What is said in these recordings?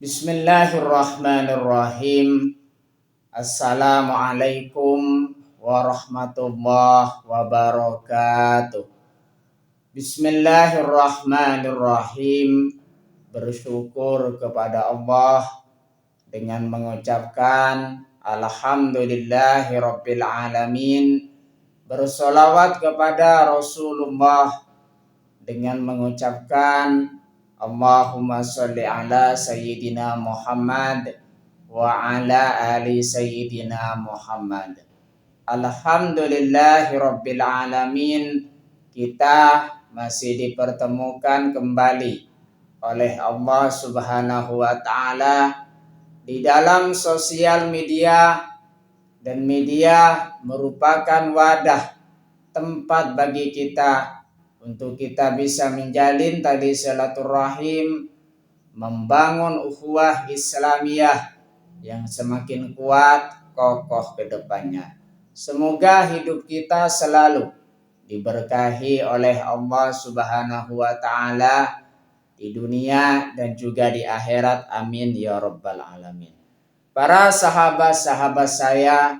Bismillahirrahmanirrahim. Assalamualaikum warahmatullahi wabarakatuh. Bismillahirrahmanirrahim. Bersyukur kepada Allah dengan mengucapkan Alhamdulillahirabbil alamin. Bersolawat kepada Rasulullah dengan mengucapkan Allahumma sholli ala Sayyidina Muhammad wa ala ali Sayyidina Muhammad. Alhamdulillahirabbil alamin. Kita masih dipertemukan kembali oleh Allah Subhanahu wa taala di dalam sosial media, dan media merupakan wadah tempat bagi kita untuk kita bisa menjalin tali silaturahim, membangun ukhuwah Islamiyah yang semakin kuat, kokoh ke depannya. Semoga hidup kita selalu diberkahi oleh Allah Subhanahu wa taala di dunia dan juga di akhirat. Amin ya rabbal alamin. Para sahabat-sahabat saya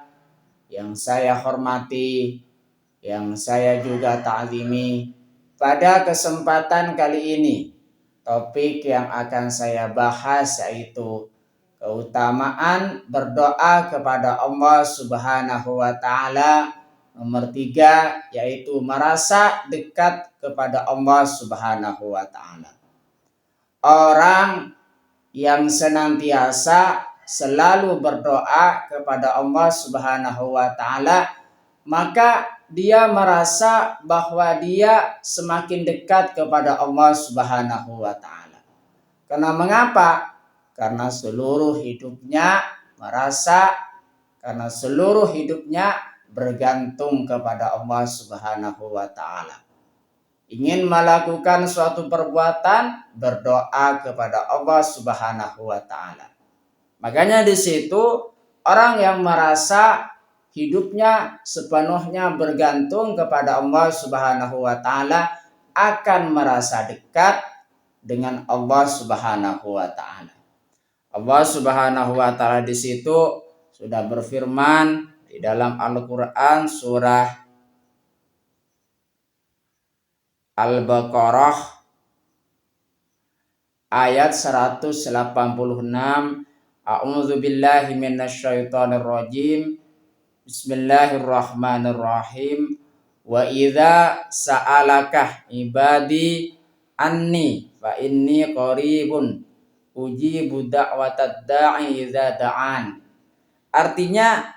yang saya hormati, yang saya juga ta'zimi, pada kesempatan kali ini topik yang akan saya bahas yaitu keutamaan berdoa kepada Allah Subhanahu wa taala. Nomor 3 yaitu merasa dekat kepada Allah Subhanahu wa taala. Orang yang senantiasa selalu berdoa kepada Allah Subhanahu wa taala, maka dia merasa bahwa dia semakin dekat kepada Allah Subhanahu wa taala. Karena mengapa? Karena seluruh hidupnya bergantung kepada Allah Subhanahu wa taala. Ingin melakukan suatu perbuatan, berdoa kepada Allah Subhanahu wa taala. Makanya di situ orang yang merasa hidupnya sepenuhnya bergantung kepada Allah Subhanahu wa taala akan merasa dekat dengan Allah Subhanahu wa taala. Allah Subhanahu wa taala di situ sudah berfirman di dalam Al-Qur'an surah Al-Baqarah ayat 186. A'udzu billahi minasyaitonir rajim. Bismillahirrahmanirrahim. Wa idza sa'alaka ibadi anni fa inni qaribun ujibu da'watad da'i idza da'an. Artinya,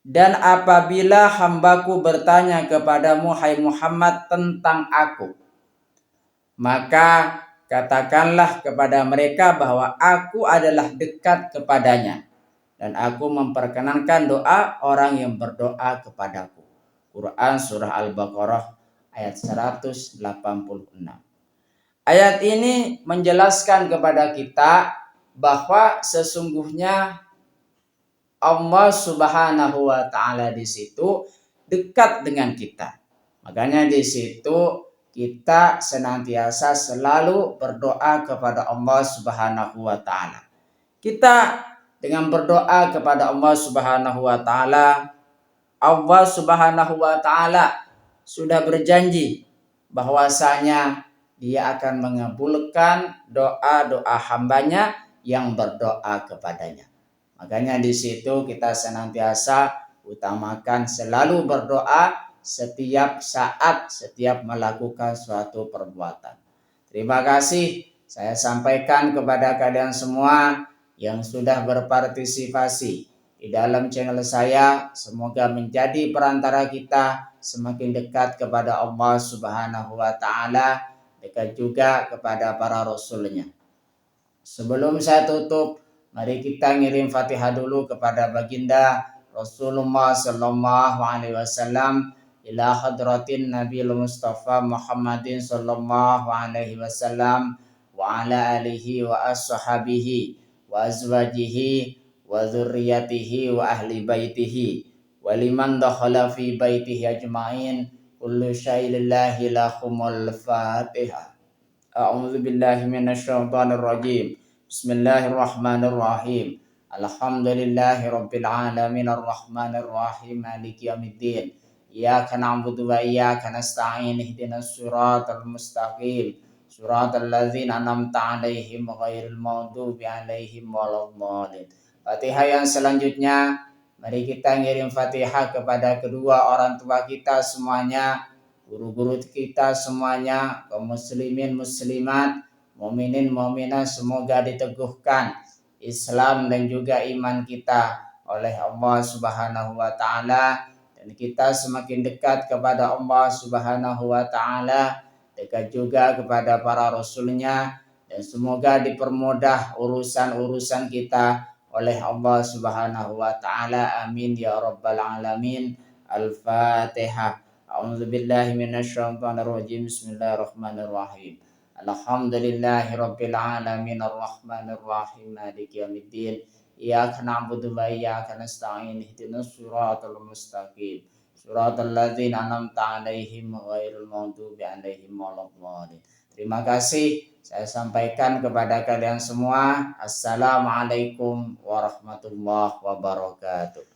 dan apabila hambaku bertanya kepadamu hai Muhammad tentang aku, maka katakanlah kepada mereka bahwa aku adalah dekat kepadanya dan aku memperkenankan doa orang yang berdoa kepadaku. Quran surah Al-Baqarah ayat 186. Ayat ini menjelaskan kepada kita bahwa sesungguhnya Allah Subhanahu wa taala di situ dekat dengan kita. Makanya di situ kita senantiasa selalu berdoa kepada Allah Subhanahu wa taala. Kita dengan berdoa kepada Allah Subhanahu wa taala, Allah Subhanahu wa taala sudah berjanji bahwasanya Dia akan mengabulkan doa-doa hambanya yang berdoa kepadanya. Makanya di situ kita senantiasa utamakan selalu berdoa setiap saat, setiap melakukan suatu perbuatan. Terima kasih saya sampaikan kepada kalian semua yang sudah berpartisipasi di dalam channel saya. Semoga menjadi perantara kita semakin dekat kepada Allah Subhanahu wa taala, dekat juga kepada para rasulnya. Sebelum saya tutup, mari kita ngirim Fatihah dulu kepada baginda Rasulullah sallallahu alaihi wasallam ila hadratin Nabiul Mustafa Muhammadin sallallahu alaihi wasallam wa ala alihi wa ashabihi wa azwajihi wa dzurriyyatihi wa ahli baitihi wa liman dakhala fi baitihi ajmain. Kullu syai'in lahumul Fatihah. A'udzu billahi minasyaitonir rajim. Bismillahirrahmanirrahim. Alhamdulillahi rabbil alamin arrahmanir rahim maliki yaumiddin. Iyyaka na'budu wa iyyaka nasta'in ihdinas siratal mustaqim. Siratal ladzina an'amta 'alaihim ghairil maghdubi 'alaihim waladdallin. Fatihah yang selanjutnya, mari kita ngirim Fatihah kepada kedua orang tua kita semuanya, guru-guru kita semuanya, kaum muslimin muslimat, mukminin mukminat, semoga diteguhkan Islam dan juga iman kita oleh Allah Subhanahu wa taala, dan kita semakin dekat kepada Allah Subhanahu wa taala, dekat juga kepada para rasulnya, dan semoga dipermudah urusan-urusan kita oleh Allah Subhanahu wa taala. Amin ya rabbal alamin. Al-Fatihah. A'udzubillahi minasyaitonir rajim. Bismillahirrahmanirrahim. Alhamdulillahi rabbil alamin arrahmanir rahim maliki yaumiddin. Iyyaka na'budu wa iyyaka nasta'in ihdinas siratal mustaqim. Siratal ladzina an'amta 'alaihim ghairil maghdubi 'alaihim waladdallin. Terima kasih saya sampaikan kepada kalian semua. Assalamualaikum warahmatullahi wabarakatuh.